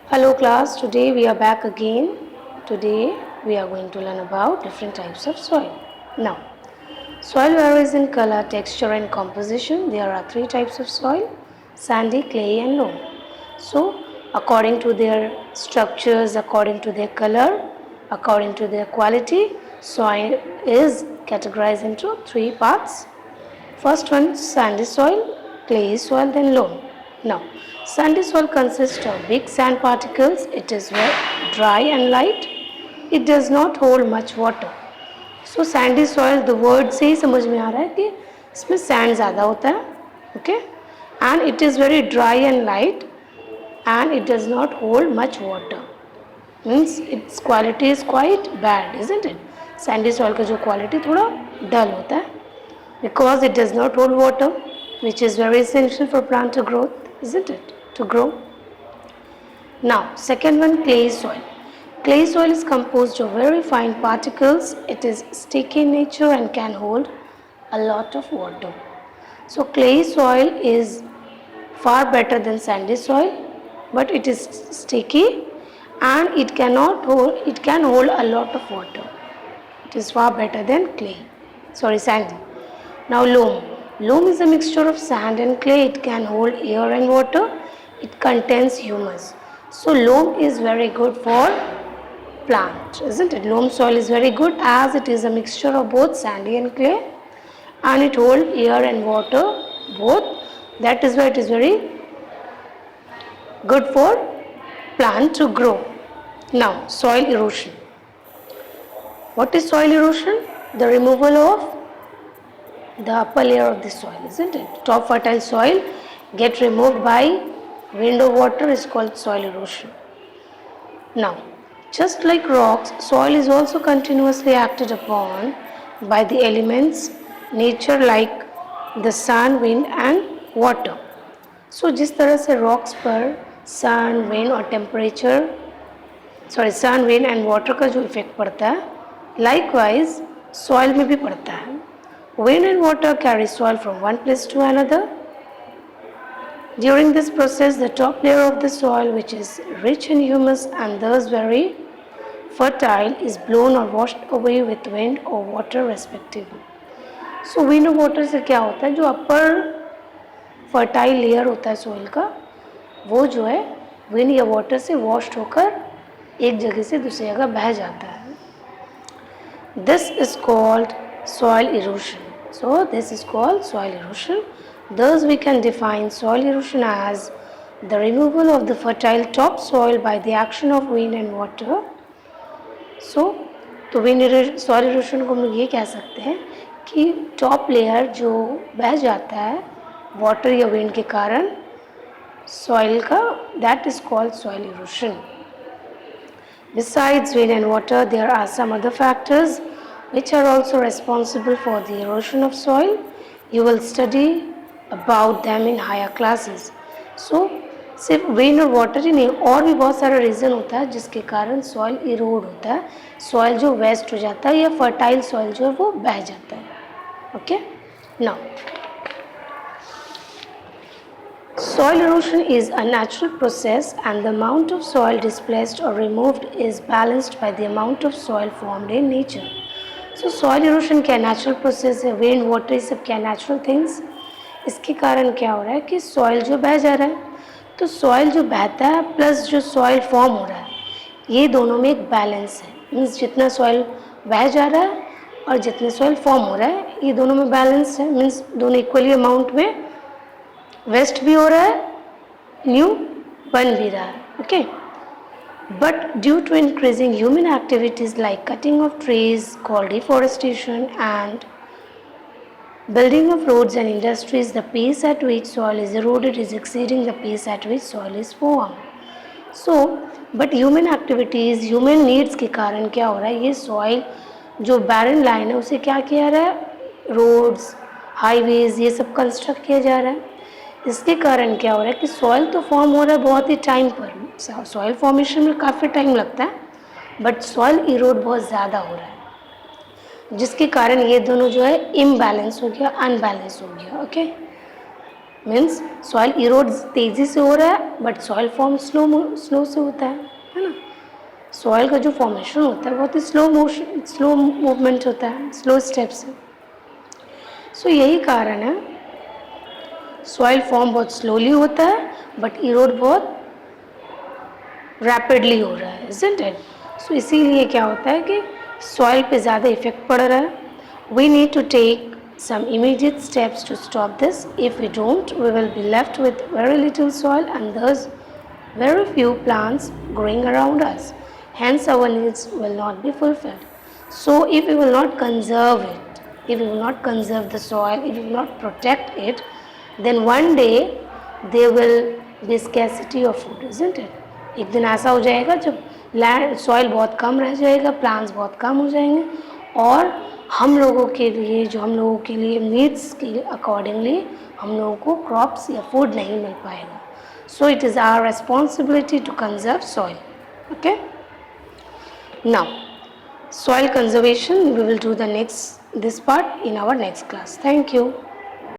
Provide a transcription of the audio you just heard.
Hello class, today we are back again. Today we are going to learn about different types of soil. Now, soil varies in color, texture and composition. There are three types of soil: sandy, clay and loam. So, according to their structures, according to their color, according to their quality, soil is categorized into three parts. First one, sandy soil, clay soil, then loam. Now, sandy soil consists of big sand particles. It is dry and light. It does not hold much water. So sandy soil, the word से ही समझ में आ रहा है कि इसमें sand ज़्यादा होता है, okay? And it is very dry and light, and it does not hold much water. Means its quality is quite bad, isn't it? Sandy soil का जो quality थोड़ा dull होता है, because it does not hold water, which is very essential for plant to growth, isn't it? To grow. Now, second one, clay soil. Clay soil is composed of very fine particles. It is sticky in nature and can hold a lot of water. So, clay soil is far better than sandy soil, but it is sticky and it can hold a lot of water. It is far better than sandy. Now loam. Loam is a mixture of sand and clay. It can hold air and water. It contains humus. So loam is very good for plant, isn't it? Loam soil is very good as it is a mixture of both sandy and clay, and it holds air and water both. That is why it is very good for plant to grow. Now soil erosion. What is soil erosion? The removal of the upper layer of the soil, isn't it? Top fertile soil get removed by wind or water is called soil erosion. Now, just like rocks, soil is also continuously acted upon by the elements, nature like the sun, wind and water. So जिस तरह से rocks पर sun, wind और temperature, sun, wind and water का जो effect पड़ता है, likewise soil में भी पड़ता है. Wind and water carry soil from one place to another. During this process, the top layer of the soil, which is rich in humus and thus very fertile, is blown or washed away with wind or water respectively. So wind और water से क्या होता है, जो upper fertile layer होता है soil का, वो जो है wind या water से washed होकर एक जगह से दूसरी जगह बह जाता है. This is called soil erosion. So this is called soil erosion. Thus we can define soil erosion as the removal of the fertile top soil by the action of wind and water. So तो soil erosion को हम लोग ये कह सकते हैं कि top layer जो बह जाता है water या wind के कारण soil का, that is called soil erosion. Besides wind and water, there are some other factors which are also responsible for the erosion of soil. You will study about them in higher classes. So सिर्फ wind और water ही नहीं, और भी बहुत सारा reason होता है जिसके कारण soil erode होता है, soil जो waste हो जाता है या fertile soil जो है वो बह जाता है. Okay? Now, soil erosion is a natural process and the amount of soil displaced or removed is balanced by the amount of soil formed in nature. So soil erosion क्या natural process है, wind, water ये सब क्या natural things. इसके कारण क्या हो रहा है कि soil जो बह जा रहा है, तो soil जो बहता है प्लस जो soil form हो रहा है, ये दोनों में एक balance है. मीन्स जितना soil बह जा रहा है और जितने soil form हो रहा है, ये दोनों में balance है. मीन्स दोनों equally amount में वेस्ट भी हो रहा है, न्यू बन भी रहा है. Okay, but due to increasing human activities like cutting of trees called deforestation and building of roads and industries, the pace at which soil is eroded is exceeding the pace at which soil is formed. So, but human activities, human needs के कारण क्या हो रहा है, ये soil जो barren line है उसे क्या किया जा रहा है, roads, highways ये सब construct किया जा रहा है. इसके कारण क्या हो रहा है कि सॉइल तो फॉर्म हो रहा है बहुत ही टाइम पर, सॉइल फॉर्मेशन में काफ़ी टाइम लगता है, बट सॉइल इरोड बहुत ज़्यादा हो रहा है, जिसके कारण ये दोनों जो है इम्बैलेंस हो गया, अनबैलेंस हो गया. ओके, मीन्स सॉइल इरोड तेज़ी से हो रहा है बट सॉइल फॉर्म स्लो से होता है ना। सॉइल का जो फॉर्मेशन होता है बहुत ही स्लो मूवमेंट होता है, स्लो स्टेप से। सो यही कारण है सॉइल फॉर्म बहुत स्लोली होता है बट इरोड बहुत रैपिडली हो रहा है, इज़न्ट इट? सो इसीलिए क्या होता है कि सॉइल पे ज़्यादा इफेक्ट पड़ रहा है। We need to take some immediate steps to stop this. If we don't, we will be left with very little soil and thus very few plants growing around us. Hence, our needs will not be fulfilled. So, if we will not conserve it, if we will not conserve the soil, if we will not protect it, then one day there will be scarcity of food, isn't it? एक दिन ऐसा हो जाएगा जब land soil बहुत कम रह जाएगा, plants बहुत कम हो जाएंगे और हम लोगों के लिए नीड्स के अकॉर्डिंगली हम लोगों को क्रॉप्स या फूड नहीं मिल पाएगा. So it is our responsibility to conserve soil. Okay. Now, soil conservation we will do this part in our next class. Thank you.